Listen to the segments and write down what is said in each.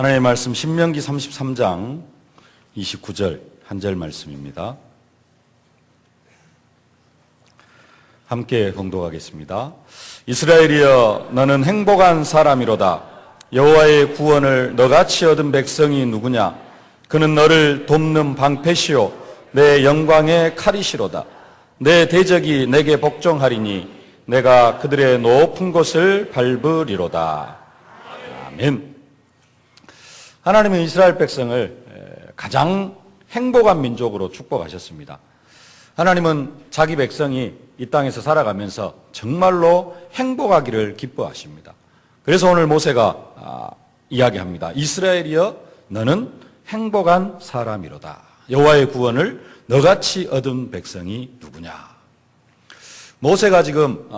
하나님의 말씀 신명기 33장 29절 한 절 말씀입니다. 함께 봉독하겠습니다. 이스라엘이여 너는 행복한 사람이로다. 여호와의 구원을 너같이 얻은 백성이 누구냐? 그는 너를 돕는 방패시요 내 영광의 칼이시로다. 내 대적이 내게 복종하리니 내가 그들의 높은 곳을 밟으리로다. 아멘. 하나님은 이스라엘 백성을 가장 행복한 민족으로 축복하셨습니다. 하나님은 자기 백성이 이 땅에서 살아가면서 정말로 행복하기를 기뻐하십니다. 그래서 오늘 모세가 이야기합니다. 이스라엘이여 너는 행복한 사람이로다. 여호와의 구원을 너같이 얻은 백성이 누구냐. 모세가 지금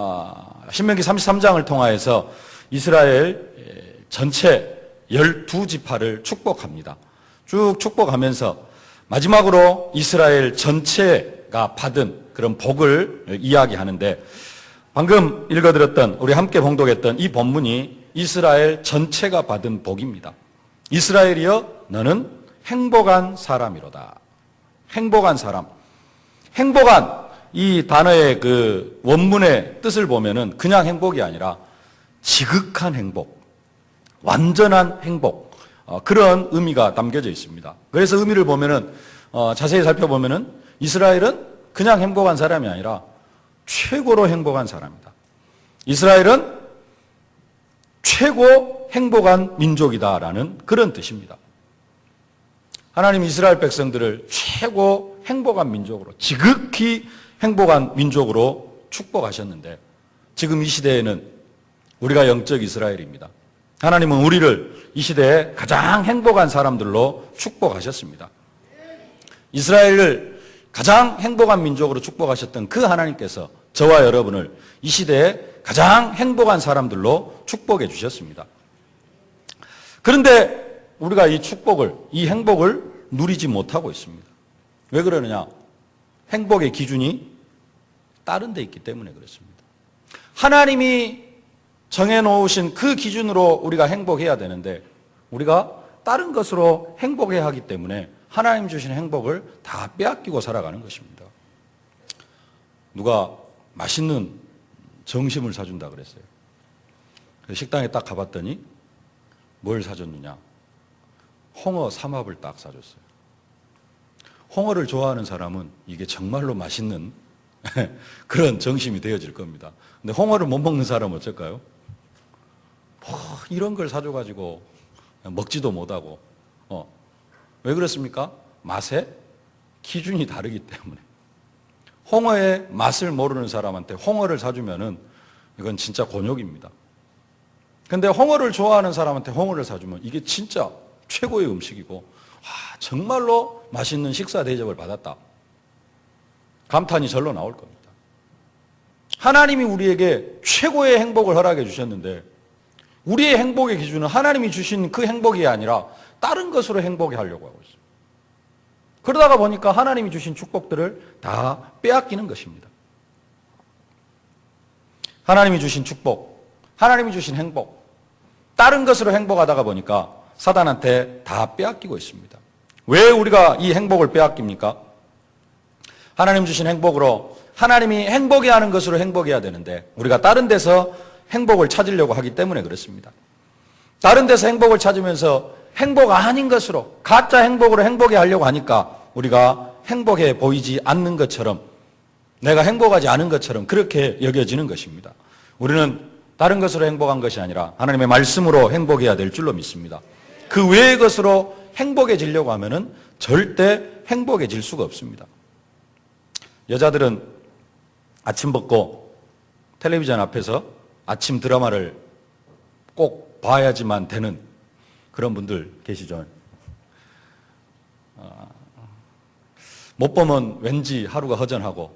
신명기 33장을 통하여서 이스라엘 전체 12지파를 축복합니다. 쭉 축복하면서 마지막으로 이스라엘 전체가 받은 그런 복을 이야기하는데, 방금 읽어드렸던, 우리 함께 봉독했던 이 본문이 이스라엘 전체가 받은 복입니다. 이스라엘이여 너는 행복한 사람이로다. 행복한 사람. 행복한 이 단어의 그 원문의 뜻을 보면은 그냥 행복이 아니라 지극한 행복, 완전한 행복, 그런 의미가 담겨져 있습니다. 그래서 의미를 보면은 자세히 살펴보면은 이스라엘은 그냥 행복한 사람이 아니라 최고로 행복한 사람이다. 이스라엘은 최고 행복한 민족이다라는 그런 뜻입니다. 하나님 이스라엘 백성들을 최고 행복한 민족으로, 지극히 행복한 민족으로 축복하셨는데, 지금 이 시대에는 우리가 영적 이스라엘입니다. 하나님은 우리를 이 시대에 가장 행복한 사람들로 축복하셨습니다. 이스라엘을 가장 행복한 민족으로 축복하셨던 그 하나님께서 저와 여러분을 이 시대에 가장 행복한 사람들로 축복해 주셨습니다. 그런데 우리가 이 축복을, 이 행복을 누리지 못하고 있습니다. 왜 그러느냐? 행복의 기준이 다른 데 있기 때문에 그렇습니다. 하나님이 정해놓으신 그 기준으로 우리가 행복해야 되는데, 우리가 다른 것으로 행복해야 하기 때문에 하나님 주신 행복을 다 빼앗기고 살아가는 것입니다. 누가 맛있는 점심을 사준다 그랬어요. 식당에 딱 가봤더니 뭘 사줬느냐? 홍어 삼합을 딱 사줬어요. 홍어를 좋아하는 사람은 이게 정말로 맛있는 그런 정심이 되어질 겁니다. 근데 홍어를 못 먹는 사람은 어쩔까요? 이런 걸 사줘가지고 먹지도 못하고. 왜 그렇습니까? 맛의 기준이 다르기 때문에. 홍어의 맛을 모르는 사람한테 홍어를 사주면은 이건 진짜 곤욕입니다. 근데 홍어를 좋아하는 사람한테 홍어를 사주면 이게 진짜 최고의 음식이고, 정말로 맛있는 식사 대접을 받았다, 감탄이 절로 나올 겁니다. 하나님이 우리에게 최고의 행복을 허락해 주셨는데, 우리의 행복의 기준은 하나님이 주신 그 행복이 아니라 다른 것으로 행복해 하려고 하고 있어요. 그러다가 보니까 하나님이 주신 축복들을 다 빼앗기는 것입니다. 하나님이 주신 축복, 하나님이 주신 행복, 다른 것으로 행복하다가 보니까 사단한테 다 빼앗기고 있습니다. 왜 우리가 이 행복을 빼앗깁니까? 하나님 주신 행복으로, 하나님이 행복해 하는 것으로 행복해야 되는데 우리가 다른 데서 행복을 찾으려고 하기 때문에 그렇습니다. 다른 데서 행복을 찾으면서 행복 아닌 것으로, 가짜 행복으로 행복해 하려고 하니까 우리가 행복해 보이지 않는 것처럼, 내가 행복하지 않은 것처럼 그렇게 여겨지는 것입니다. 우리는 다른 것으로 행복한 것이 아니라 하나님의 말씀으로 행복해야 될 줄로 믿습니다. 그 외의 것으로 행복해지려고 하면은 절대 행복해질 수가 없습니다. 여자들은 아침 벗고 텔레비전 앞에서 아침 드라마를 꼭 봐야지만 되는 그런 분들 계시죠. 못 보면 왠지 하루가 허전하고,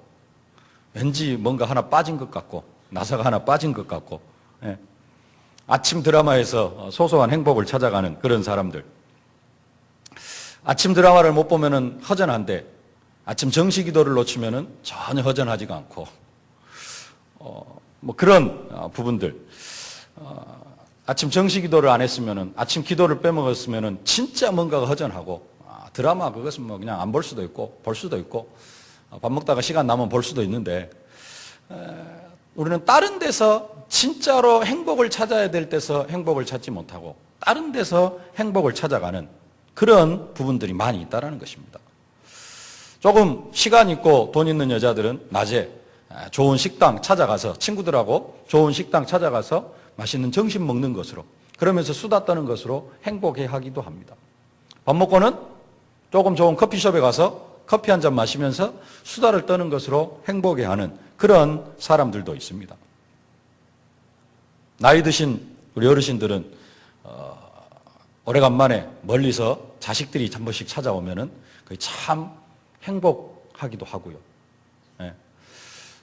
왠지 뭔가 하나 빠진 것 같고, 나사가 하나 빠진 것 같고, 아침 드라마에서 소소한 행복을 찾아가는 그런 사람들. 아침 드라마를 못 보면은 허전한데 아침 정시 기도를 놓치면은 전혀 허전하지가 않고, 뭐 그런 부분들. 아침 정시 기도를 안 했으면은, 아침 기도를 빼먹었으면은 진짜 뭔가가 허전하고, 드라마 그것은 뭐 그냥 안 볼 수도 있고 볼 수도 있고 밥 먹다가 시간 나면 볼 수도 있는데, 우리는 다른 데서 진짜로 행복을 찾아야 될 데서 행복을 찾지 못하고 다른 데서 행복을 찾아가는 그런 부분들이 많이 있다는 것입니다. 조금 시간 있고 돈 있는 여자들은 낮에 좋은 식당 찾아가서, 친구들하고 좋은 식당 찾아가서 맛있는 점심 먹는 것으로, 그러면서 수다 떠는 것으로 행복해 하기도 합니다. 밥 먹고는 조금 좋은 커피숍에 가서 커피 한 잔 마시면서 수다를 떠는 것으로 행복해 하는 그런 사람들도 있습니다. 나이 드신 우리 어르신들은 오래간만에 멀리서 자식들이 한 번씩 찾아오면은 참 행복하기도 하고요. 네.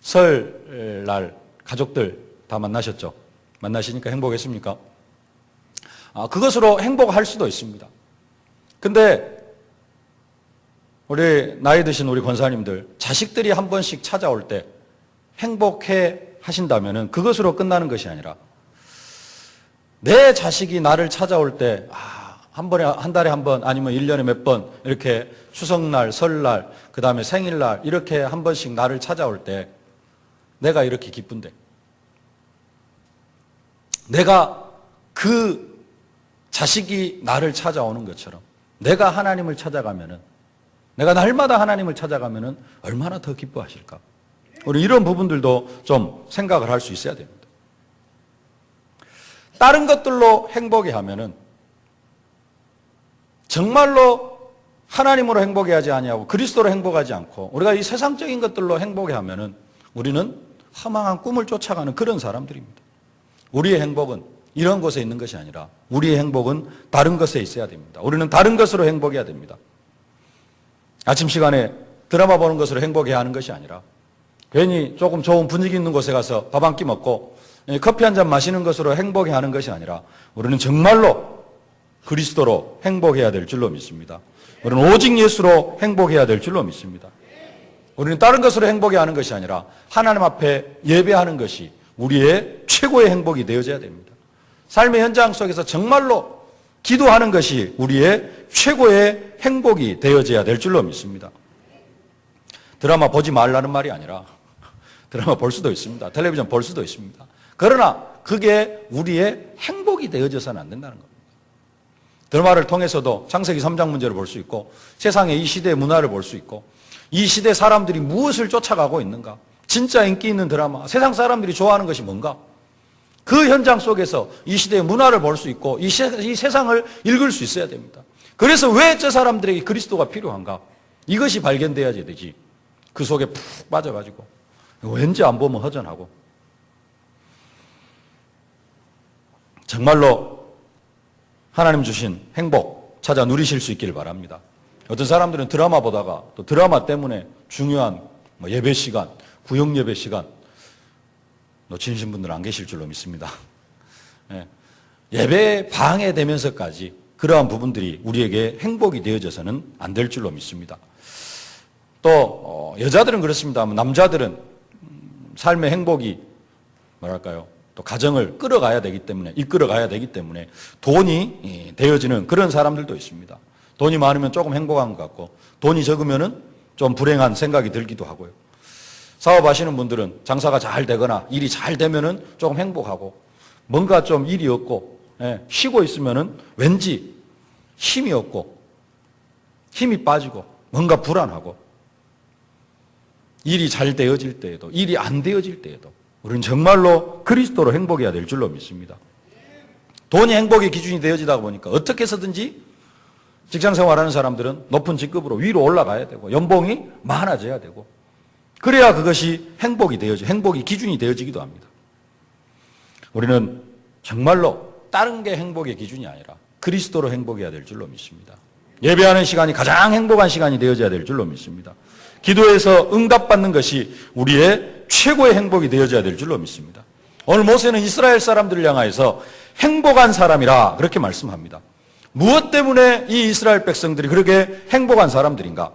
설날 가족들 다 만나셨죠? 만나시니까 행복했습니까? 그것으로 행복할 수도 있습니다. 근데 우리 나이 드신 우리 권사님들, 자식들이 한 번씩 찾아올 때 행복해 하신다면은 그것으로 끝나는 것이 아니라, 내 자식이 나를 찾아올 때, 한 번에, 한 달에 한 번, 아니면 1년에 몇 번, 이렇게 추석날, 설날, 그 다음에 생일날, 이렇게 한 번씩 나를 찾아올 때, 내가 이렇게 기쁜데, 내가 그 자식이 나를 찾아오는 것처럼, 내가 하나님을 찾아가면은, 내가 날마다 하나님을 찾아가면은 얼마나 더 기뻐하실까? 우리 이런 부분들도 좀 생각을 할 수 있어야 됩니다. 다른 것들로 행복해 하면은 정말로 하나님으로 행복해 하지 아니하고 그리스도로 행복하지 않고 우리가 이 세상적인 것들로 행복해 하면은 우리는 허망한 꿈을 쫓아가는 그런 사람들입니다. 우리의 행복은 이런 곳에 있는 것이 아니라 우리의 행복은 다른 것에 있어야 됩니다. 우리는 다른 것으로 행복해야 됩니다. 아침 시간에 드라마 보는 것으로 행복해야 하는 것이 아니라 괜히 조금 좋은 분위기 있는 곳에 가서 밥 한 끼 먹고 커피 한 잔 마시는 것으로 행복해하는 것이 아니라 우리는 정말로 그리스도로 행복해야 될 줄로 믿습니다. 우리는 오직 예수로 행복해야 될 줄로 믿습니다. 우리는 다른 것으로 행복해하는 것이 아니라 하나님 앞에 예배하는 것이 우리의 최고의 행복이 되어져야 됩니다. 삶의 현장 속에서 정말로 기도하는 것이 우리의 최고의 행복이 되어져야 될 줄로 믿습니다. 드라마 보지 말라는 말이 아니라 드라마 볼 수도 있습니다. 텔레비전 볼 수도 있습니다. 그러나 그게 우리의 행복이 되어져서는 안 된다는 겁니다. 드라마를 통해서도 창세기 3장 문제를 볼 수 있고 세상의 이 시대의 문화를 볼 수 있고 이 시대 사람들이 무엇을 쫓아가고 있는가, 진짜 인기 있는 드라마, 세상 사람들이 좋아하는 것이 뭔가, 그 현장 속에서 이 시대의 문화를 볼 수 있고 이 세상을 읽을 수 있어야 됩니다. 그래서 왜 저 사람들에게 그리스도가 필요한가, 이것이 발견돼야지 되지. 그 속에 푹 빠져가지고 왠지 안 보면 허전하고. 정말로 하나님 주신 행복 찾아 누리실 수 있기를 바랍니다. 어떤 사람들은 드라마 보다가 또 드라마 때문에 중요한 예배 시간, 구역 예배 시간 놓치신 분들은 안 계실 줄로 믿습니다. 예배 방해되면서까지 그러한 부분들이 우리에게 행복이 되어져서는 안 될 줄로 믿습니다. 또 여자들은 그렇습니다만 남자들은 삶의 행복이 뭐랄까요, 또 가정을 끌어가야 되기 때문에, 이끌어가야 되기 때문에 돈이 되어지는 그런 사람들도 있습니다. 돈이 많으면 조금 행복한 것 같고 돈이 적으면은 좀 불행한 생각이 들기도 하고요. 사업하시는 분들은 장사가 잘 되거나 일이 잘 되면은 조금 행복하고, 뭔가 좀 일이 없고 쉬고 있으면은 왠지 힘이 없고 힘이 빠지고 뭔가 불안하고, 일이 잘 되어질 때에도 일이 안 되어질 때에도 우리는 정말로 그리스도로 행복해야 될 줄로 믿습니다. 돈이 행복의 기준이 되어지다 보니까 어떻게 해서든지 직장생활하는 사람들은 높은 직급으로 위로 올라가야 되고 연봉이 많아져야 되고, 그래야 그것이 행복이 되어져, 행복이 기준이 되어지기도 합니다. 우리는 정말로 다른 게 행복의 기준이 아니라 그리스도로 행복해야 될 줄로 믿습니다. 예배하는 시간이 가장 행복한 시간이 되어져야 될 줄로 믿습니다. 기도에서 응답받는 것이 우리의 최고의 행복이 되어져야 될 줄로 믿습니다. 오늘 모세는 이스라엘 사람들을 향하여서 행복한 사람이라 그렇게 말씀합니다. 무엇 때문에 이 이스라엘 백성들이 그렇게 행복한 사람들인가?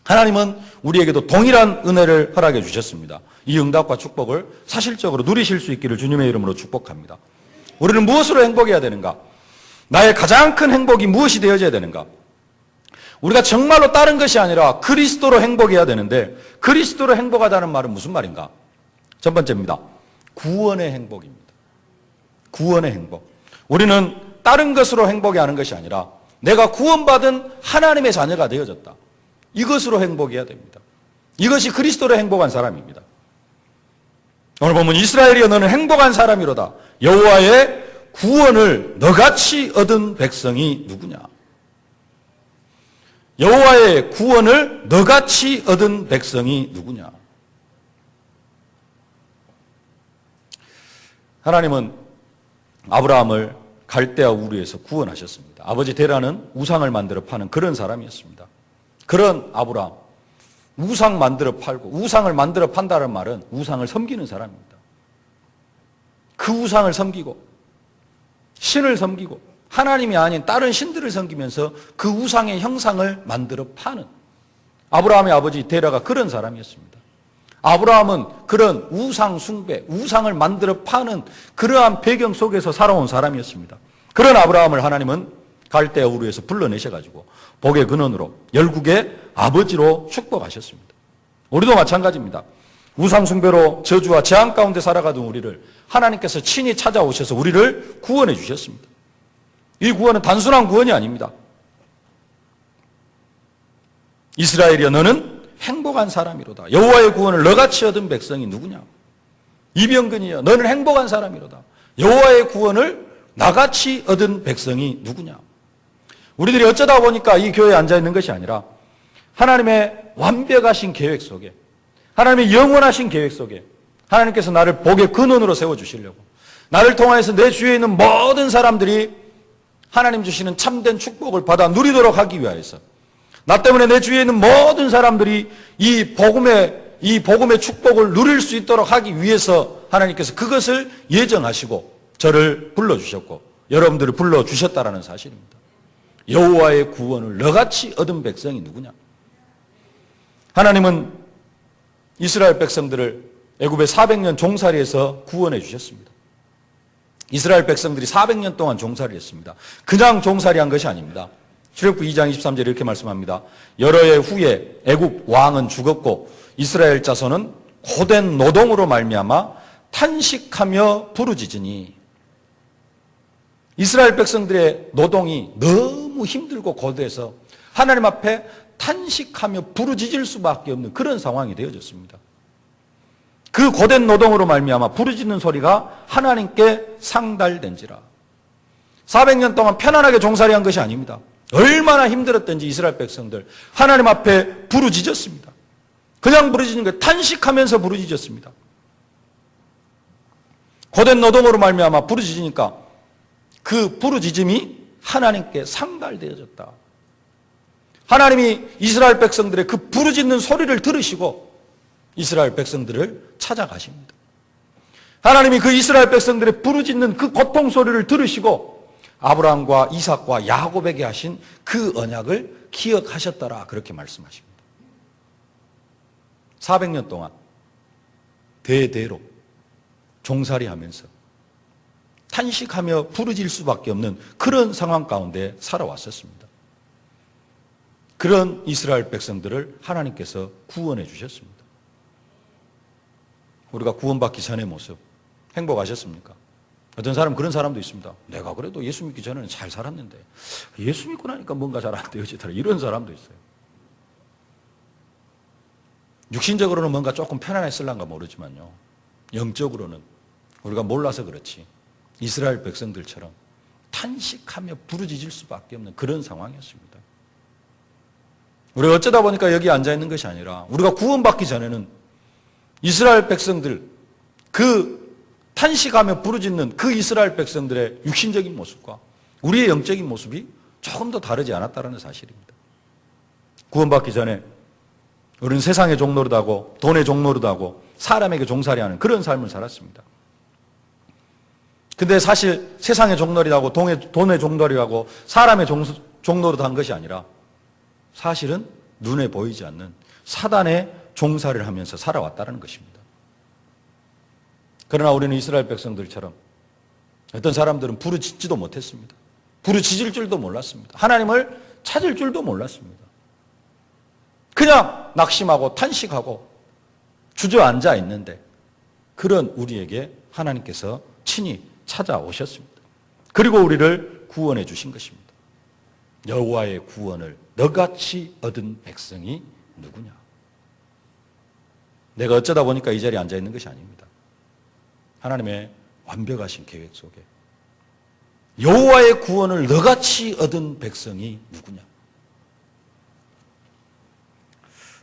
하나님은 우리에게도 동일한 은혜를 허락해 주셨습니다. 이 응답과 축복을 사실적으로 누리실 수 있기를 주님의 이름으로 축복합니다. 우리는 무엇으로 행복해야 되는가? 나의 가장 큰 행복이 무엇이 되어져야 되는가? 우리가 정말로 다른 것이 아니라 그리스도로 행복해야 되는데 그리스도로 행복하다는 말은 무슨 말인가? 첫 번째입니다. 구원의 행복입니다. 구원의 행복. 우리는 다른 것으로 행복해하는 것이 아니라 내가 구원받은 하나님의 자녀가 되어졌다. 이것으로 행복해야 됩니다. 이것이 그리스도로 행복한 사람입니다. 오늘 보면 이스라엘이여 너는 행복한 사람이로다. 여호와의 구원을 너같이 얻은 백성이 누구냐? 여호와의 구원을 너같이 얻은 백성이 누구냐? 하나님은 아브라함을 갈대아 우르에서 구원하셨습니다. 아버지 데라는 우상을 만들어 파는 그런 사람이었습니다. 그런 아브라함, 우상 만들어 팔고 우상을 만들어 판다는 말은 우상을 섬기는 사람입니다. 그 우상을 섬기고 신을 섬기고 하나님이 아닌 다른 신들을 섬기면서 그 우상의 형상을 만들어 파는 아브라함의 아버지 데라가 그런 사람이었습니다. 아브라함은 그런 우상 숭배, 우상을 만들어 파는 그러한 배경 속에서 살아온 사람이었습니다. 그런 아브라함을 하나님은 갈대아 우르에서 불러내셔가지고 복의 근원으로 열국의 아버지로 축복하셨습니다. 우리도 마찬가지입니다. 우상 숭배로 저주와 재앙 가운데 살아가던 우리를 하나님께서 친히 찾아오셔서 우리를 구원해 주셨습니다. 이 구원은 단순한 구원이 아닙니다. 이스라엘이여 너는 행복한 사람이로다. 여호와의 구원을 너같이 얻은 백성이 누구냐? 이병근이여 너는 행복한 사람이로다. 여호와의 구원을 나같이 얻은 백성이 누구냐? 우리들이 어쩌다 보니까 이 교회에 앉아있는 것이 아니라 하나님의 완벽하신 계획 속에 하나님의 영원하신 계획 속에 하나님께서 나를 복의 근원으로 세워주시려고 나를 통하여서 내 주위에 있는 모든 사람들이 하나님 주시는 참된 축복을 받아 누리도록 하기 위하여서 나 때문에 내 주위에 있는 모든 사람들이 이 복음의 축복을 누릴 수 있도록 하기 위해서 하나님께서 그것을 예정하시고 저를 불러주셨고 여러분들을 불러주셨다라는 사실입니다. 여호와의 구원을 너같이 얻은 백성이 누구냐? 하나님은 이스라엘 백성들을 애굽의 400년 종살이에서 구원해 주셨습니다. 이스라엘 백성들이 400년 동안 종살이 했습니다. 그냥 종살이 한 것이 아닙니다. 출애굽기 2장 23절에 이렇게 말씀합니다. 여러 해 후에 애굽 왕은 죽었고 이스라엘 자손은 고된 노동으로 말미암아 탄식하며 부르짖으니 이스라엘 백성들의 노동이 너무 힘들고 고되어서 하나님 앞에 탄식하며 부르짖을 수밖에 없는 그런 상황이 되어졌습니다. 그 고된 노동으로 말미암아 부르짖는 소리가 하나님께 상달된지라. 400년 동안 편안하게 종살이한 것이 아닙니다. 얼마나 힘들었던지 이스라엘 백성들 하나님 앞에 부르짖었습니다. 그냥 부르짖는 거예요. 탄식하면서 부르짖었습니다. 고된 노동으로 말미암아 부르짖으니까 그 부르짖음이 하나님께 상달되어졌다. 하나님이 이스라엘 백성들의 그 부르짖는 소리를 들으시고 이스라엘 백성들을 찾아가십니다. 하나님이 그 이스라엘 백성들의 부르짖는 그 고통 소리를 들으시고 아브라함과 이삭과 야곱에게 하신 그 언약을 기억하셨더라 그렇게 말씀하십니다. 400년 동안 대대로 종살이하면서 탄식하며 부르짖을 수밖에 없는 그런 상황 가운데 살아왔었습니다. 그런 이스라엘 백성들을 하나님께서 구원해 주셨습니다. 우리가 구원받기 전의 모습 행복하셨습니까? 어떤 사람 그런 사람도 있습니다. 내가 그래도 예수 믿기 전에는 잘 살았는데 예수 믿고 나니까 뭔가 잘 안 되어지더라. 이런 사람도 있어요. 육신적으로는 뭔가 조금 편안했을란가 모르지만요. 영적으로는 우리가 몰라서 그렇지 이스라엘 백성들처럼 탄식하며 부르짖을 수밖에 없는 그런 상황이었습니다. 우리가 어쩌다 보니까 여기 앉아있는 것이 아니라 우리가 구원받기 전에는 이스라엘 백성들 그 탄식하며 부르짖는 그 이스라엘 백성들의 육신적인 모습과 우리의 영적인 모습이 조금 더 다르지 않았다는 사실입니다. 구원받기 전에 우리는 세상의 종노릇하고 돈의 종노릇하고 사람에게 종살이하는 그런 삶을 살았습니다. 근데 사실 세상의 종노릇하고 돈의 종노릇하고 사람의 종노릇한 것이 아니라 사실은 눈에 보이지 않는 사단의 종살이를 하면서 살아왔다는 것입니다. 그러나 우리는 이스라엘 백성들처럼 어떤 사람들은 부르짖지도 못했습니다. 부르짖을 줄도 몰랐습니다. 하나님을 찾을 줄도 몰랐습니다. 그냥 낙심하고 탄식하고 주저앉아 있는데 그런 우리에게 하나님께서 친히 찾아오셨습니다. 그리고 우리를 구원해 주신 것입니다. 여호와의 구원을 너같이 얻은 백성이 누구냐? 내가 어쩌다 보니까 이 자리에 앉아 있는 것이 아닙니다. 하나님의 완벽하신 계획 속에 여호와의 구원을 너같이 얻은 백성이 누구냐?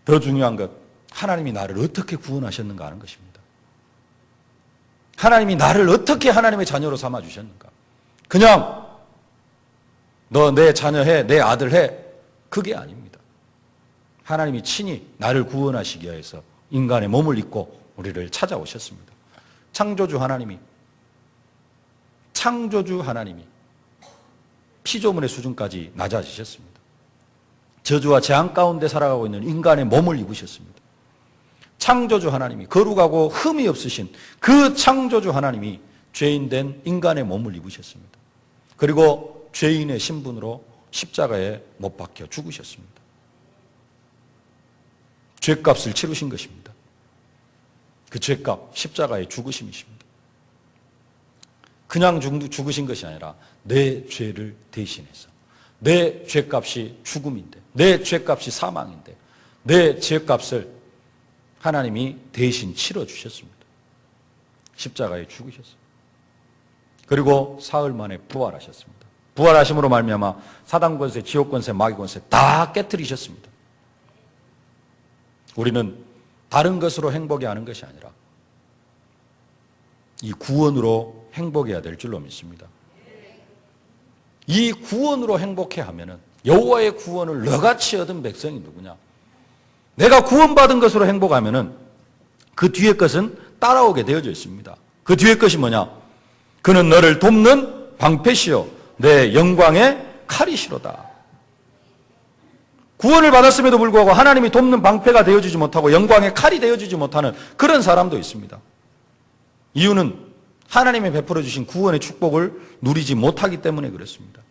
더 중요한 것, 하나님이 나를 어떻게 구원하셨는가 하는 것입니다. 하나님이 나를 어떻게 하나님의 자녀로 삼아주셨는가? 그냥 너 내 자녀 해, 내 아들 해, 그게 아닙니다. 하나님이 친히 나를 구원하시기 위해서 인간의 몸을 입고 우리를 찾아오셨습니다. 창조주 하나님이 피조물의 수준까지 낮아지셨습니다. 저주와 재앙 가운데 살아가고 있는 인간의 몸을 입으셨습니다. 창조주 하나님이, 거룩하고 흠이 없으신 그 창조주 하나님이 죄인된 인간의 몸을 입으셨습니다. 그리고 죄인의 신분으로 십자가에 못 박혀 죽으셨습니다. 죄값을 치르신 것입니다. 그 죄값, 십자가의 죽으심이십니다. 그냥 죽으신 것이 아니라 내 죄를 대신해서, 내 죄값이 죽음인데, 내 죄값이 사망인데 내 죄값을 하나님이 대신 치러주셨습니다. 십자가에 죽으셨습니다. 그리고 사흘 만에 부활하셨습니다. 부활하심으로 말미암아 사단 권세, 지옥 권세, 마귀 권세 다 깨뜨리셨습니다. 우리는 다른 것으로 행복해하는 것이 아니라 이 구원으로 행복해야 될 줄로 믿습니다. 이 구원으로 행복해하면은 여호와의 구원을 너같이 얻은 백성이 누구냐? 내가 구원받은 것으로 행복하면은 그 뒤에 것은 따라오게 되어져 있습니다. 그 뒤에 것이 뭐냐? 그는 너를 돕는 방패시요 내 영광의 칼이시로다. 구원을 받았음에도 불구하고 하나님이 돕는 방패가 되어주지 못하고 영광의 칼이 되어주지 못하는 그런 사람도 있습니다. 이유는 하나님이 베풀어 주신 구원의 축복을 누리지 못하기 때문에 그렇습니다.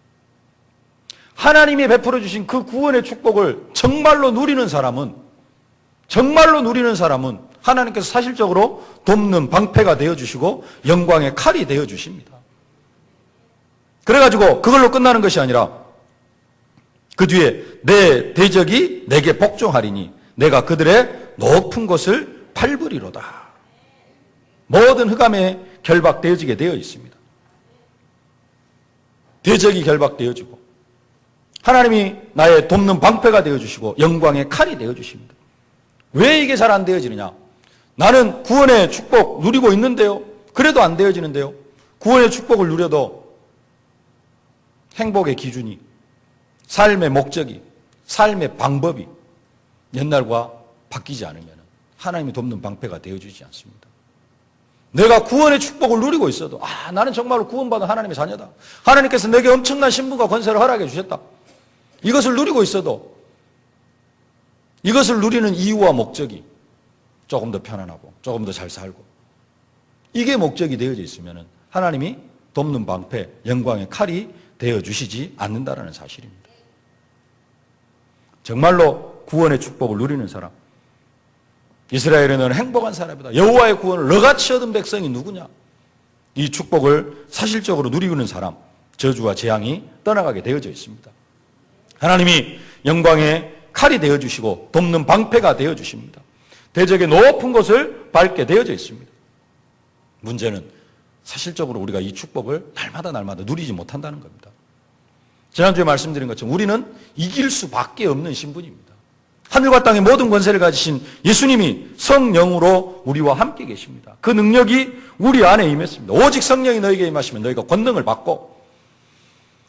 하나님이 베풀어 주신 그 구원의 축복을 정말로 누리는 사람은 하나님께서 사실적으로 돕는 방패가 되어주시고 영광의 칼이 되어주십니다. 그래가지고 그걸로 끝나는 것이 아니라 그 뒤에 내 대적이 내게 복종하리니 내가 그들의 높은 곳을 밟으리로다. 모든 흑암에 결박되어지게 되어 있습니다. 대적이 결박되어지고 하나님이 나의 돕는 방패가 되어주시고 영광의 칼이 되어주십니다. 왜 이게 잘 안 되어지느냐? 나는 구원의 축복 누리고 있는데요. 그래도 안 되어지는데요. 구원의 축복을 누려도 행복의 기준이, 삶의 목적이, 삶의 방법이 옛날과 바뀌지 않으면 하나님이 돕는 방패가 되어주지 않습니다. 내가 구원의 축복을 누리고 있어도 나는 정말로 구원받은 하나님의 자녀다. 하나님께서 내게 엄청난 신분과 권세를 허락해 주셨다. 이것을 누리고 있어도 이것을 누리는 이유와 목적이 조금 더 편안하고 조금 더 잘 살고 이게 목적이 되어져 있으면 하나님이 돕는 방패, 영광의 칼이 되어주시지 않는다는 사실입니다. 정말로 구원의 축복을 누리는 사람, 이스라엘에 너는 행복한 사람이다. 여호와의 구원을 너같이 얻은 백성이 누구냐? 이 축복을 사실적으로 누리고 있는 사람, 저주와 재앙이 떠나가게 되어져 있습니다. 하나님이 영광의 칼이 되어주시고 돕는 방패가 되어주십니다. 대적의 높은 곳을 밟게 되어져 있습니다. 문제는 사실적으로 우리가 이 축복을 날마다 누리지 못한다는 겁니다. 지난주에 말씀드린 것처럼 우리는 이길 수밖에 없는 신분입니다. 하늘과 땅의 모든 권세를 가지신 예수님이 성령으로 우리와 함께 계십니다. 그 능력이 우리 안에 임했습니다. 오직 성령이 너에게 임하시면 너희가 권능을 받고,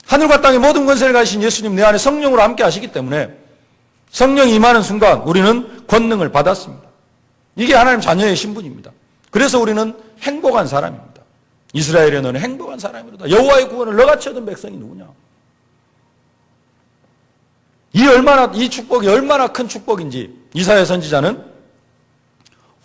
하늘과 땅의 모든 권세를 가지신 예수님 내 안에 성령으로 함께 하시기 때문에 성령이 임하는 순간 우리는 권능을 받았습니다. 이게 하나님 자녀의 신분입니다. 그래서 우리는 행복한 사람입니다. 이스라엘에 너는 행복한 사람이로다. 여호와의 구원을 너같이 얻은 백성이 누구냐? 이 축복이 얼마나 큰 축복인지 이사야 선지자는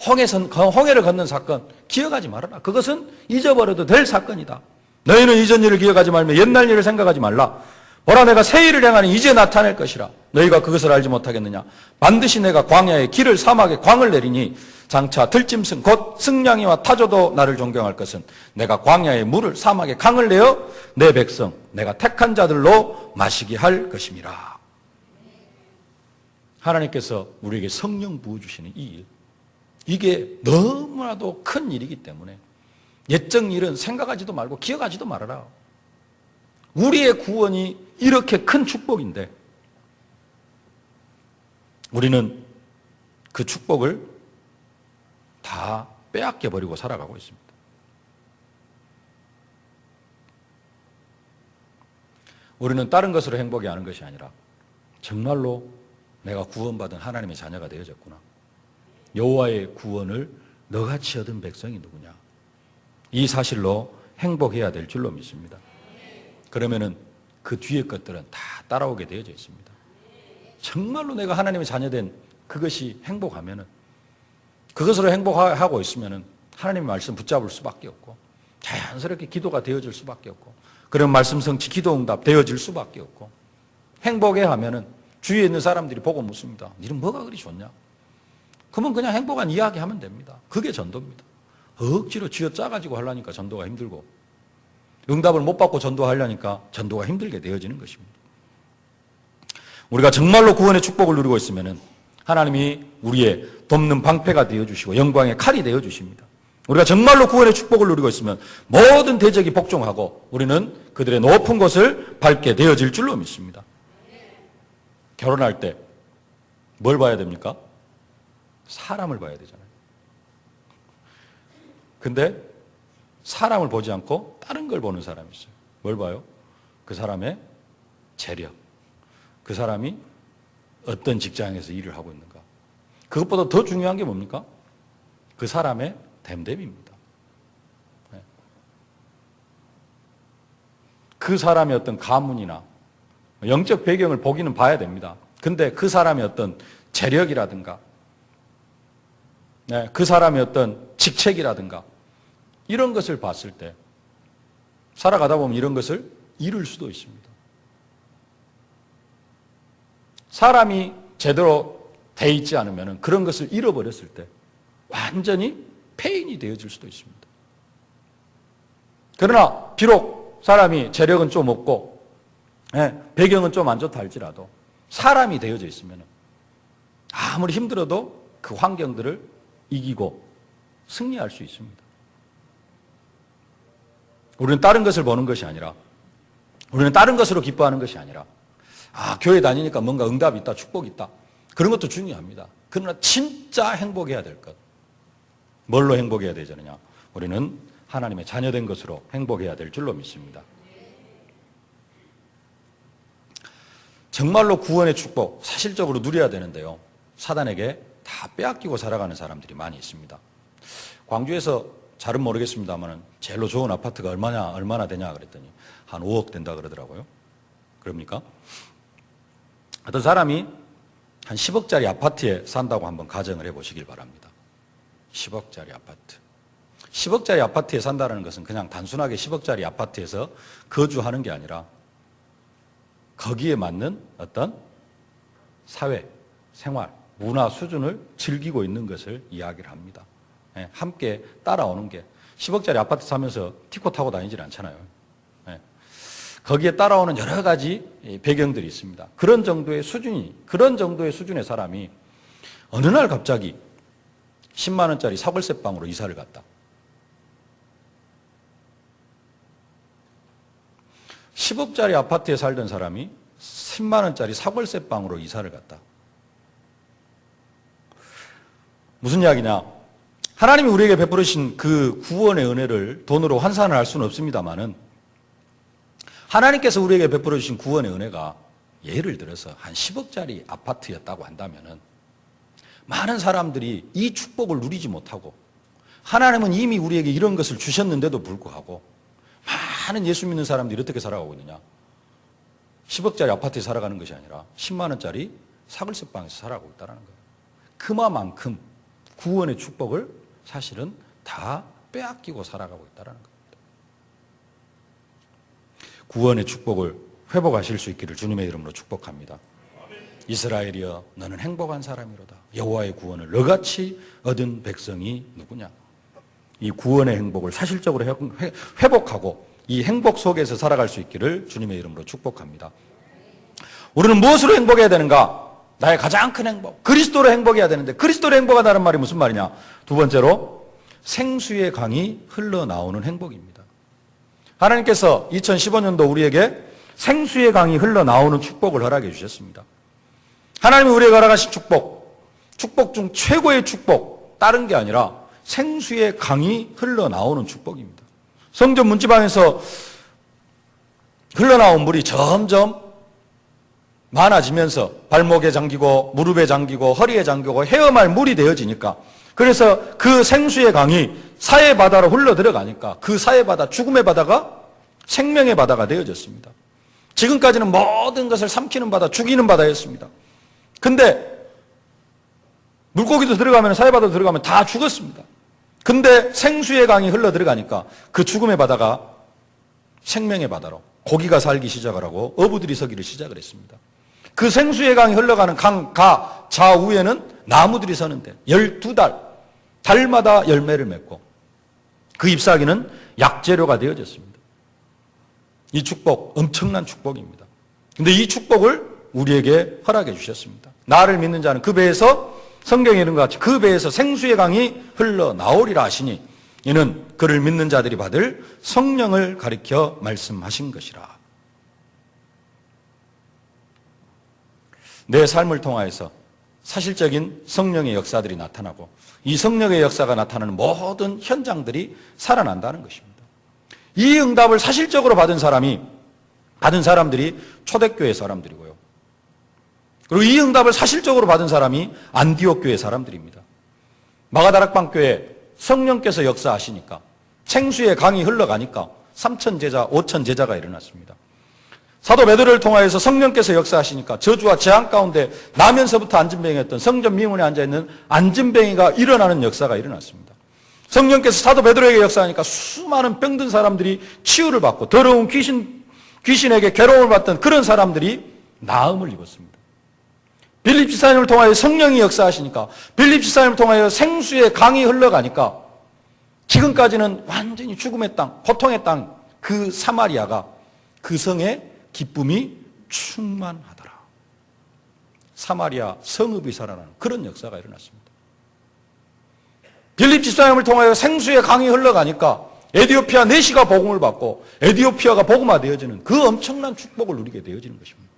홍해를 건넌 사건 기억하지 말아라. 그것은 잊어버려도 될 사건이다. 너희는 이전 일을 기억하지 말며 옛날 일을 생각하지 말라. 보라, 내가 새 일을 행하니 이제 나타낼 것이라. 너희가 그것을 알지 못하겠느냐. 반드시 내가 광야에 길을, 사막에 광을 내리니 장차 들짐승 곧 승냥이와 타조도 나를 존경할 것은 내가 광야에 물을, 사막에 강을 내어 내 백성 내가 택한 자들로 마시게 할 것임이라. 하나님께서 우리에게 성령 부어주시는 이 일, 이게 너무나도 큰 일이기 때문에 옛적 일은 생각하지도 말고 기억하지도 말아라. 우리의 구원이 이렇게 큰 축복인데 우리는 그 축복을 다 빼앗겨버리고 살아가고 있습니다. 우리는 다른 것으로 행복해 하는 것이 아니라 정말로 내가 구원받은 하나님의 자녀가 되어졌구나. 여호와의 구원을 너같이 얻은 백성이 누구냐. 이 사실로 행복해야 될 줄로 믿습니다. 그러면은 그 뒤의 것들은 다 따라오게 되어져 있습니다. 정말로 내가 하나님의 자녀된 그것이 행복하면은, 그것으로 행복하고 있으면은 하나님의 말씀 붙잡을 수밖에 없고 자연스럽게 기도가 되어질 수밖에 없고 그런 말씀 성취 기도 응답 되어질 수밖에 없고 행복해 하면은 주위에 있는 사람들이 보고 묻습니다. 너는 뭐가 그리 좋냐? 그러면 그냥 행복한 이야기 하면 됩니다. 그게 전도입니다. 억지로 쥐어짜가지고 하려니까 전도가 힘들고 응답을 못 받고 전도하려니까 전도가 힘들게 되어지는 것입니다. 우리가 정말로 구원의 축복을 누리고 있으면은 하나님이 우리의 돕는 방패가 되어주시고 영광의 칼이 되어주십니다. 우리가 정말로 구원의 축복을 누리고 있으면 모든 대적이 복종하고 우리는 그들의 높은 곳을 밟게 되어질 줄로 믿습니다. 결혼할 때 뭘 봐야 됩니까? 사람을 봐야 되잖아요. 근데 사람을 보지 않고 다른 걸 보는 사람이 있어요. 뭘 봐요? 그 사람의 재력, 그 사람이 어떤 직장에서 일을 하고 있는가. 그것보다 더 중요한 게 뭡니까? 그 사람의 됨됨입니다. 그 사람의 어떤 가문이나 영적 배경을 보기는 봐야 됩니다. 근데 그 사람의 어떤 재력이라든가 그 사람의 어떤 직책이라든가 이런 것을 봤을 때 살아가다 보면 이런 것을 잃을 수도 있습니다. 사람이 제대로 돼 있지 않으면 그런 것을 잃어버렸을 때 완전히 폐인이 되어질 수도 있습니다. 그러나 비록 사람이 재력은 좀 없고 배경은 좀 안 좋다 할지라도 사람이 되어져 있으면 아무리 힘들어도 그 환경들을 이기고 승리할 수 있습니다. 우리는 다른 것을 보는 것이 아니라, 우리는 다른 것으로 기뻐하는 것이 아니라, 교회 다니니까 뭔가 응답이 있다, 축복이 있다. 그런 것도 중요합니다. 그러나 진짜 행복해야 될 것. 뭘로 행복해야 되느냐? 우리는 하나님의 자녀된 것으로 행복해야 될 줄로 믿습니다. 정말로 구원의 축복, 사실적으로 누려야 되는데요. 사단에게 다 빼앗기고 살아가는 사람들이 많이 있습니다. 광주에서 잘은 모르겠습니다만 제일로 좋은 아파트가 얼마나 되냐 그랬더니 한 5억 된다 그러더라고요. 그럽니까? 어떤 사람이 한 10억짜리 아파트에 산다고 한번 가정을 해보시길 바랍니다. 10억짜리 아파트. 10억짜리 아파트에 산다는 것은 그냥 단순하게 10억짜리 아파트에서 거주하는 게 아니라 거기에 맞는 어떤 사회, 생활, 문화 수준을 즐기고 있는 것을 이야기를 합니다. 함께 따라오는 게 10억짜리 아파트 사면서 티코 타고 다니질 않잖아요. 거기에 따라오는 여러 가지 배경들이 있습니다. 그런 정도의 수준의 사람이 어느 날 갑자기 10만 원짜리 사골세 방으로 이사를 갔다. 10억짜리 아파트에 살던 사람이 10만 원짜리 사골세 방으로 이사를 갔다. 무슨 이야기냐? 하나님이 우리에게 베풀으신 그 구원의 은혜를 돈으로 환산을 할 수는 없습니다만은 하나님께서 우리에게 베풀어 주신 구원의 은혜가 예를 들어서 한 10억짜리 아파트였다고 한다면은 많은 사람들이 이 축복을 누리지 못하고 하나님은 이미 우리에게 이런 것을 주셨는데도 불구하고 많은 예수 믿는 사람들이 어떻게 살아가고 있느냐? 10억짜리 아파트에 살아가는 것이 아니라 10만 원짜리 사글세 방에서 살아가고 있다는 거예요. 그만큼 구원의 축복을 사실은 다 빼앗기고 살아가고 있다는 겁니다. 구원의 축복을 회복하실 수 있기를 주님의 이름으로 축복합니다. 이스라엘이여 너는 행복한 사람이로다. 여호와의 구원을 너같이 얻은 백성이 누구냐. 이 구원의 행복을 사실적으로 회복하고 이 행복 속에서 살아갈 수 있기를 주님의 이름으로 축복합니다. 우리는 무엇으로 행복해야 되는가? 나의 가장 큰 행복, 그리스도로 행복해야 되는데 그리스도로 행복하다는 말이 무슨 말이냐? 두 번째로 생수의 강이 흘러나오는 행복입니다. 하나님께서 2015년도 우리에게 생수의 강이 흘러나오는 축복을 허락해 주셨습니다. 하나님이 우리에게 허락하신 축복 중 최고의 축복, 다른 게 아니라 생수의 강이 흘러나오는 축복입니다. 성전 문지방에서 흘러나온 물이 점점 많아지면서 발목에 잠기고 무릎에 잠기고 허리에 잠기고 헤엄할 물이 되어지니까, 그래서 그 생수의 강이 사해 바다로 흘러 들어가니까 그 사해 바다, 죽음의 바다가 생명의 바다가 되어졌습니다. 지금까지는 모든 것을 삼키는 바다, 죽이는 바다였습니다. 근데 물고기도 들어가면, 사해 바다도 들어가면 다 죽었습니다. 근데 생수의 강이 흘러 들어가니까 그 죽음의 바다가 생명의 바다로 고기가 살기 시작을 하고 어부들이 서기를 시작을 했습니다. 그 생수의 강이 흘러가는 강 좌우에는 나무들이 서는데 12달, 달마다 열매를 맺고 그 잎사귀는 약재료가 되어졌습니다. 이 축복, 엄청난 축복입니다. 근데 이 축복을 우리에게 허락해 주셨습니다. 나를 믿는 자는 그 배에서, 성경에 이런 것 같이 그 배에서 생수의 강이 흘러나오리라 하시니 이는 그를 믿는 자들이 받을 성령을 가리켜 말씀하신 것이라. 내 삶을 통하여서 사실적인 성령의 역사들이 나타나고 이 성령의 역사가 나타나는 모든 현장들이 살아난다는 것입니다. 이 응답을 사실적으로 받은 사람들이 초대교회 사람들이고요. 그리고 이 응답을 사실적으로 받은 사람이 안디옥 교회 사람들입니다. 마가다락방 교회 성령께서 역사하시니까 생수의 강이 흘러가니까 3천 제자, 5천 제자가 일어났습니다. 사도 베드로를 통하여서 성령께서 역사하시니까 저주와 재앙 가운데 나면서부터 안진뱅이였던 성전 미문에 앉아있는 안진뱅이가 일어나는 역사가 일어났습니다. 성령께서 사도 베드로에게 역사하니까 수많은 병든 사람들이 치유를 받고 더러운 귀신에게 괴로움을 받던 그런 사람들이 나음을 입었습니다. 빌립 지사님을 통하여 성령이 역사하시니까 빌립 지사님을 통하여 생수의 강이 흘러가니까 지금까지는 완전히 죽음의 땅, 고통의 땅, 그 사마리아가 그 성에 기쁨이 충만하더라. 사마리아 성읍이 살아나는 그런 역사가 일어났습니다. 빌립 지사님을 통하여 생수의 강이 흘러가니까 에디오피아 내시가 복음을 받고 에디오피아가 복음화되어지는 그 엄청난 축복을 누리게 되어지는 것입니다.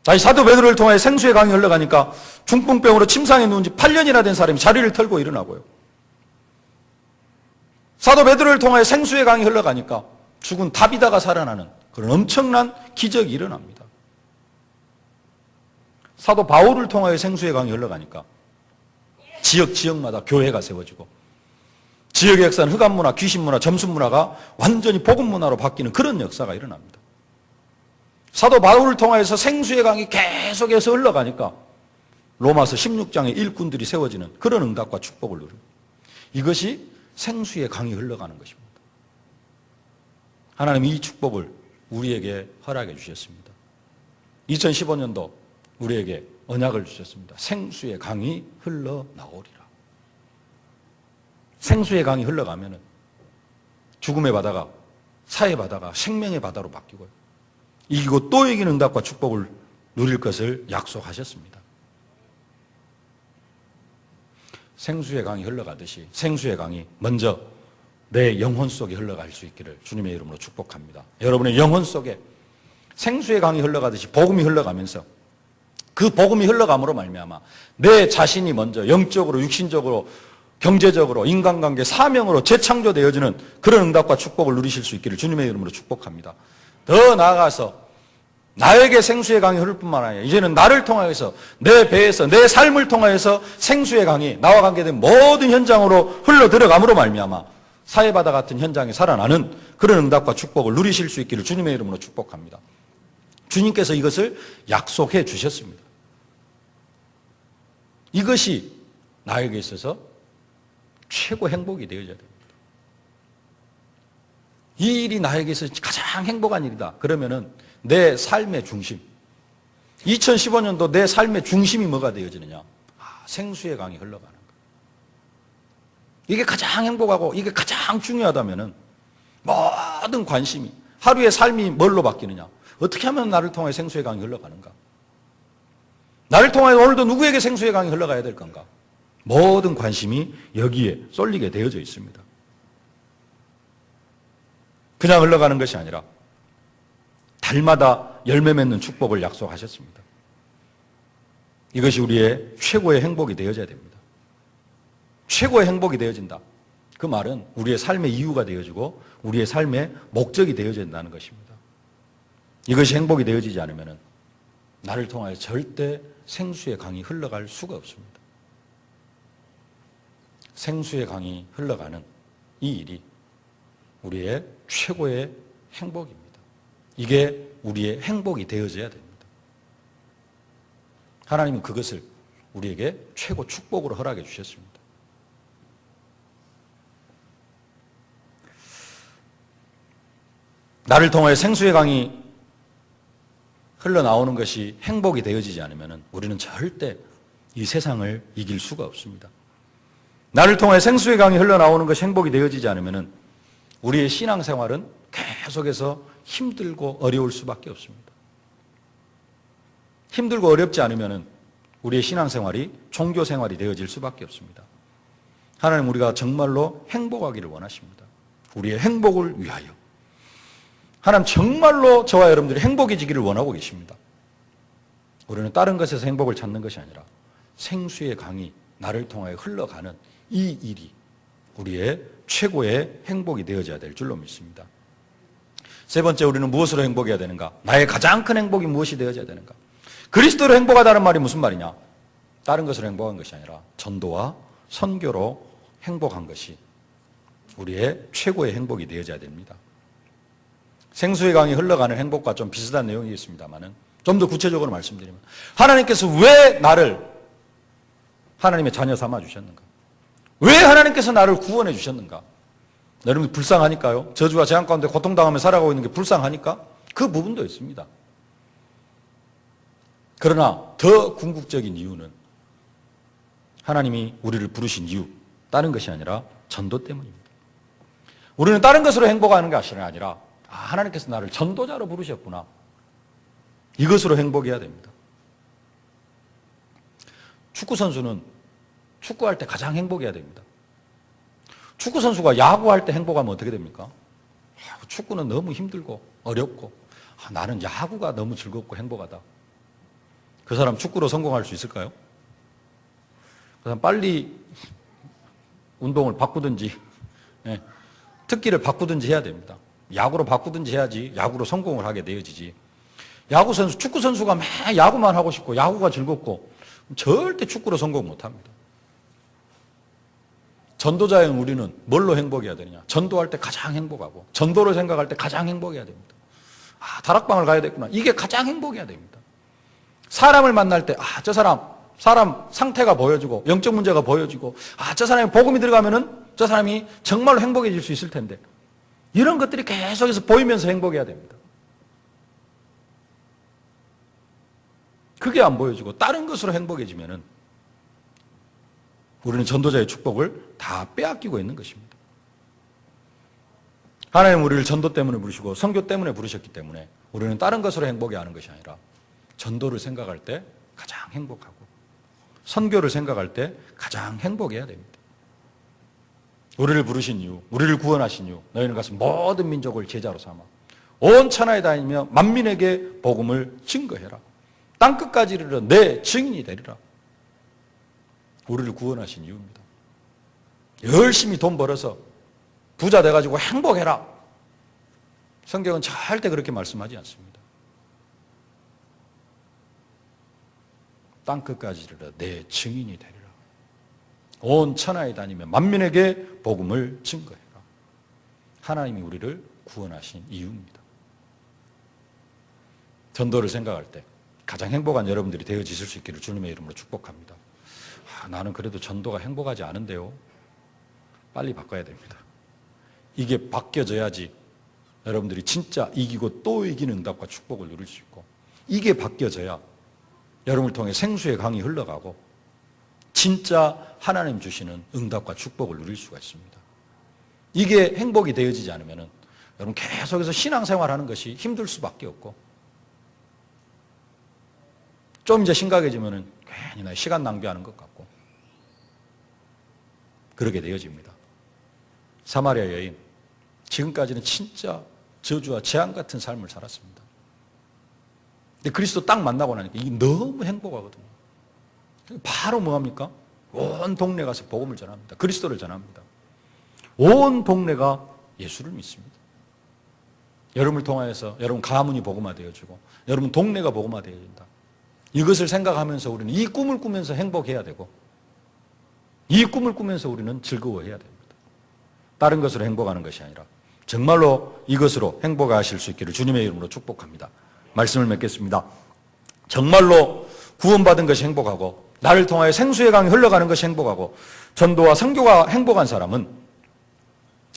다시 사도 베드로를 통하여 생수의 강이 흘러가니까 중풍병으로 침상에 누운 지 8년이나 된 사람이 자리를 털고 일어나고요. 사도 베드로를 통하여 생수의 강이 흘러가니까 죽은 다비다가 살아나는 그런 엄청난 기적이 일어납니다. 사도 바울을 통하여 생수의 강이 흘러가니까 지역마다 교회가 세워지고 지역의 역사는 흑암문화, 귀신문화, 점순문화가 완전히 복음문화로 바뀌는 그런 역사가 일어납니다. 사도 바울을 통하여서 생수의 강이 계속해서 흘러가니까 로마서 16장의 일꾼들이 세워지는 그런 응답과 축복을 누립니다. 이것이 생수의 강이 흘러가는 것입니다. 하나님이 이 축복을 우리에게 허락해 주셨습니다. 2015년도 우리에게 언약을 주셨습니다. 생수의 강이 흘러나오리라. 생수의 강이 흘러가면 죽음의 바다가, 사의 바다가 생명의 바다로 바뀌고요. 이기고 또 이기는 응답과 축복을 누릴 것을 약속하셨습니다. 생수의 강이 흘러가듯이 생수의 강이 먼저 내 영혼 속에 흘러갈 수 있기를 주님의 이름으로 축복합니다. 여러분의 영혼 속에 생수의 강이 흘러가듯이 복음이 흘러가면서 그 복음이 흘러감으로 말미암아 내 자신이 먼저 영적으로, 육신적으로, 경제적으로, 인간관계, 사명으로 재창조되어지는 그런 응답과 축복을 누리실 수 있기를 주님의 이름으로 축복합니다. 더 나아가서 나에게 생수의 강이 흐를 뿐만 아니라 이제는 나를 통하여서 내 배에서 내 삶을 통하여서 생수의 강이 나와 관계된 모든 현장으로 흘러 들어감으로 말미암아 사해바다 같은 현장에 살아나는 그런 응답과 축복을 누리실 수 있기를 주님의 이름으로 축복합니다. 주님께서 이것을 약속해 주셨습니다. 이것이 나에게 있어서 최고 행복이 되어져야 됩니다. 이 일이 나에게서 가장 행복한 일이다. 그러면은 내 삶의 중심, 2015년도 내 삶의 중심이 뭐가 되어지느냐? 생수의 강이 흘러가는 거예요. 이게 가장 행복하고 이게 가장 중요하다면은 모든 관심이, 하루의 삶이 뭘로 바뀌느냐? 어떻게 하면 나를 통해 생수의 강이 흘러가는가? 나를 통해 오늘도 누구에게 생수의 강이 흘러가야 될 건가? 모든 관심이 여기에 쏠리게 되어져 있습니다. 그냥 흘러가는 것이 아니라 달마다 열매 맺는 축복을 약속하셨습니다. 이것이 우리의 최고의 행복이 되어져야 됩니다. 최고의 행복이 되어진다. 그 말은 우리의 삶의 이유가 되어지고 우리의 삶의 목적이 되어진다는 것입니다. 이것이 행복이 되어지지 않으면 나를 통하여 절대 생수의 강이 흘러갈 수가 없습니다. 생수의 강이 흘러가는 이 일이 우리의 최고의 행복입니다. 이게 우리의 행복이 되어져야 됩니다. 하나님은 그것을 우리에게 최고 축복으로 허락해 주셨습니다. 나를 통해 생수의 강이 흘러나오는 것이 행복이 되어지지 않으면 우리는 절대 이 세상을 이길 수가 없습니다. 나를 통해 생수의 강이 흘러나오는 것이 행복이 되어지지 않으면 우리의 신앙생활은 계속해서 힘들고 어려울 수밖에 없습니다. 힘들고 어렵지 않으면 우리의 신앙생활이 종교생활이 되어질 수밖에 없습니다. 하나님 우리가 정말로 행복하기를 원하십니다. 우리의 행복을 위하여. 하나님 정말로 저와 여러분들이 행복해지기를 원하고 계십니다. 우리는 다른 것에서 행복을 찾는 것이 아니라 생수의 강이 나를 통하여 흘러가는 이 일이 우리의 최고의 행복이 되어져야 될 줄로 믿습니다. 세 번째, 우리는 무엇으로 행복해야 되는가? 나의 가장 큰 행복이 무엇이 되어져야 되는가? 그리스도로 행복하다는 말이 무슨 말이냐? 다른 것으로 행복한 것이 아니라 전도와 선교로 행복한 것이 우리의 최고의 행복이 되어져야 됩니다. 생수의 강이 흘러가는 행복과 좀 비슷한 내용이 있습니다만은 좀 더 구체적으로 말씀드리면 하나님께서 왜 나를 하나님의 자녀 삼아 주셨는가? 왜 하나님께서 나를 구원해 주셨는가? 여러분 불쌍하니까요. 저주와 재앙 가운데 고통당하며 살아가고 있는 게 불쌍하니까 그 부분도 있습니다. 그러나 더 궁극적인 이유는 하나님이 우리를 부르신 이유, 다른 것이 아니라 전도 때문입니다. 우리는 다른 것으로 행복하는 것이 아니라 하나님께서 나를 전도자로 부르셨구나. 이것으로 행복해야 됩니다. 축구선수는 축구할 때 가장 행복해야 됩니다. 축구선수가 야구할 때 행복하면 어떻게 됩니까? 축구는 너무 힘들고 어렵고 나는 야구가 너무 즐겁고 행복하다. 그 사람 축구로 성공할 수 있을까요? 그 사람 빨리 운동을 바꾸든지 특기를 바꾸든지 해야 됩니다. 야구로 바꾸든지 해야지 야구로 성공을 하게 되어지지. 야구선수, 축구선수가 매 야구만 하고 싶고 야구가 즐겁고 절대 축구로 성공 못합니다. 전도자인 우리는 뭘로 행복해야 되느냐? 전도할 때 가장 행복하고 전도를 생각할 때 가장 행복해야 됩니다. 다락방을 가야 되겠구나. 이게 가장 행복해야 됩니다. 사람을 만날 때 저 사람 상태가 보여지고 영적 문제가 보여지고 저 사람이 복음이 들어가면은 저 사람이 정말로 행복해질 수 있을 텐데 이런 것들이 계속해서 보이면서 행복해야 됩니다. 그게 안 보여지고 다른 것으로 행복해지면은 우리는 전도자의 축복을 다 빼앗기고 있는 것입니다. 하나님 우리를 전도 때문에 부르시고 선교 때문에 부르셨기 때문에 우리는 다른 것으로 행복해하는 것이 아니라 전도를 생각할 때 가장 행복하고 선교를 생각할 때 가장 행복해야 됩니다. 우리를 부르신 이유, 우리를 구원하신 이유, 너희는 가서 모든 민족을 제자로 삼아 온 천하에 다니며 만민에게 복음을 증거해라. 땅끝까지 이르러 내 증인이 되리라. 우리를 구원하신 이유입니다. 열심히 돈 벌어서 부자 돼가지고 행복해라. 성경은 절대 그렇게 말씀하지 않습니다. 땅끝까지 이르러 내 증인이 되리라. 온 천하에 다니며 만민에게 복음을 증거해라. 하나님이 우리를 구원하신 이유입니다. 전도를 생각할 때 가장 행복한 여러분들이 되어지실 수 있기를 주님의 이름으로 축복합니다. 나는 그래도 전도가 행복하지 않은데요. 빨리 바꿔야 됩니다. 이게 바뀌어져야지 여러분들이 진짜 이기고 또 이기는 응답과 축복을 누릴 수 있고, 이게 바뀌어져야 여러분을 통해 생수의 강이 흘러가고 진짜 하나님 주시는 응답과 축복을 누릴 수가 있습니다. 이게 행복이 되어지지 않으면 여러분 계속해서 신앙생활하는 것이 힘들 수밖에 없고, 좀 이제 심각해지면 괜히 나 시간 낭비하는 것 같고 그러게 되어집니다. 사마리아 여인, 지금까지는 진짜 저주와 재앙 같은 삶을 살았습니다. 근데 그리스도 딱 만나고 나니까 이게 너무 행복하거든요. 바로 뭐합니까? 온 동네 가서 복음을 전합니다. 그리스도를 전합니다. 온 동네가 예수를 믿습니다. 여러분을 통하여서 여러분 가문이 복음화되어지고 여러분 동네가 복음화되어진다. 이것을 생각하면서 우리는 이 꿈을 꾸면서 행복해야 되고, 이 꿈을 꾸면서 우리는 즐거워해야 됩니다. 다른 것으로 행복하는 것이 아니라 정말로 이것으로 행복하실 수 있기를 주님의 이름으로 축복합니다. 말씀을 맺겠습니다. 정말로 구원받은 것이 행복하고 나를 통하여 생수의 강이 흘러가는 것이 행복하고 전도와 선교가 행복한 사람은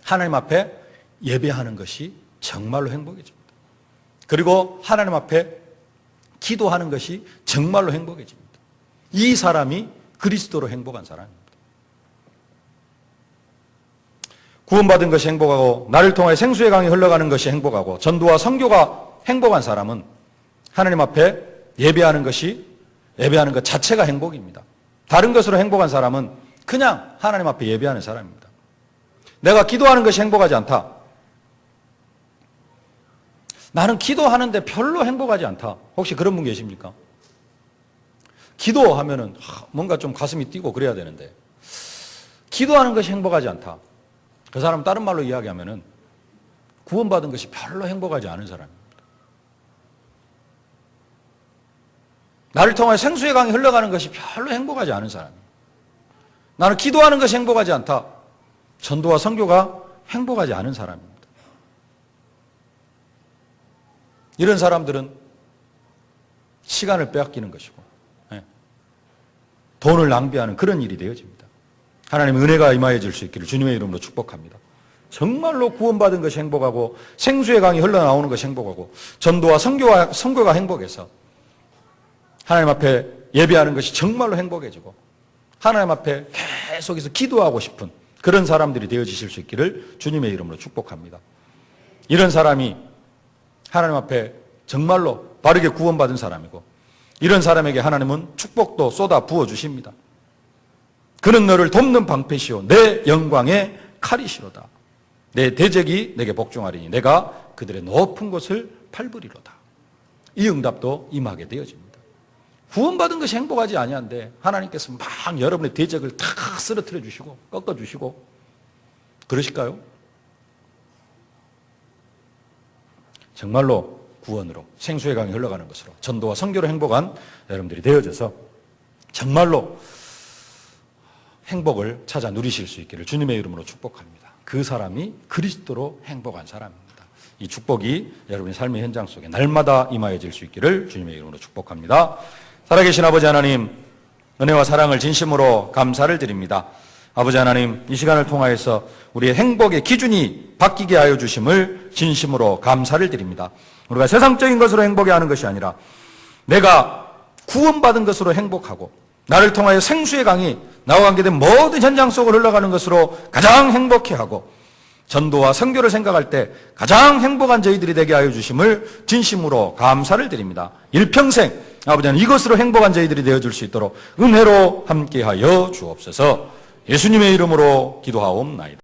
하나님 앞에 예배하는 것이 정말로 행복해집니다. 그리고 하나님 앞에 기도하는 것이 정말로 행복해집니다. 이 사람이 그리스도로 행복한 사람입니다. 구원받은 것이 행복하고 나를 통하여 생수의 강이 흘러가는 것이 행복하고 전도와 선교가 행복한 사람은 하나님 앞에 예배하는 것 자체가 행복입니다. 다른 것으로 행복한 사람은 그냥 하나님 앞에 예배하는 사람입니다. 내가 기도하는 것이 행복하지 않다. 나는 기도하는데 별로 행복하지 않다. 혹시 그런 분 계십니까? 기도하면은 뭔가 좀 가슴이 뛰고 그래야 되는데 기도하는 것이 행복하지 않다. 그 사람은 다른 말로 이야기하면은 구원받은 것이 별로 행복하지 않은 사람입니다. 나를 통하여 생수의 강이 흘러가는 것이 별로 행복하지 않은 사람입니다. 나는 기도하는 것이 행복하지 않다. 전도와 선교가 행복하지 않은 사람입니다. 이런 사람들은 시간을 빼앗기는 것이고 돈을 낭비하는 그런 일이 되어집니다. 하나님의 은혜가 임하여질 수 있기를 주님의 이름으로 축복합니다. 정말로 구원받은 것이 행복하고 생수의 강이 흘러나오는 것이 행복하고 전도와 선교가 행복해서 하나님 앞에 예배하는 것이 정말로 행복해지고 하나님 앞에 계속해서 기도하고 싶은 그런 사람들이 되어지실 수 있기를 주님의 이름으로 축복합니다. 이런 사람이 하나님 앞에 정말로 바르게 구원받은 사람이고 이런 사람에게 하나님은 축복도 쏟아 부어주십니다. 그는 너를 돕는 방패시오 내 영광의 칼이시로다. 내 대적이 내게 복종하리니 내가 그들의 높은 곳을 밟으리로다. 이 응답도 임하게 되어집니다. 구원받은 것이 행복하지 아니한데 하나님께서 막 여러분의 대적을 탁 쓰러뜨려 주시고 꺾어 주시고 그러실까요? 정말로 구원으로 생수의 강이 흘러가는 것으로 전도와 선교로 행복한 여러분들이 되어져서 정말로 행복을 찾아 누리실 수 있기를 주님의 이름으로 축복합니다. 그 사람이 그리스도로 행복한 사람입니다. 이 축복이 여러분의 삶의 현장 속에 날마다 임하여질 수 있기를 주님의 이름으로 축복합니다. 살아계신 아버지 하나님, 은혜와 사랑을 진심으로 감사를 드립니다. 아버지 하나님, 이 시간을 통하여서 우리의 행복의 기준이 바뀌게 하여 주심을 진심으로 감사를 드립니다. 우리가 세상적인 것으로 행복해하는 것이 아니라 내가 구원받은 것으로 행복하고 나를 통하여 생수의 강이 나와 관계된 모든 현장 속을 흘러가는 것으로 가장 행복해하고 전도와 선교를 생각할 때 가장 행복한 저희들이 되게 하여 주심을 진심으로 감사를 드립니다. 일평생 아버지 하나님 이것으로 행복한 저희들이 되어줄 수 있도록 은혜로 함께하여 주옵소서. 예수님의 이름으로 기도하옵나이다.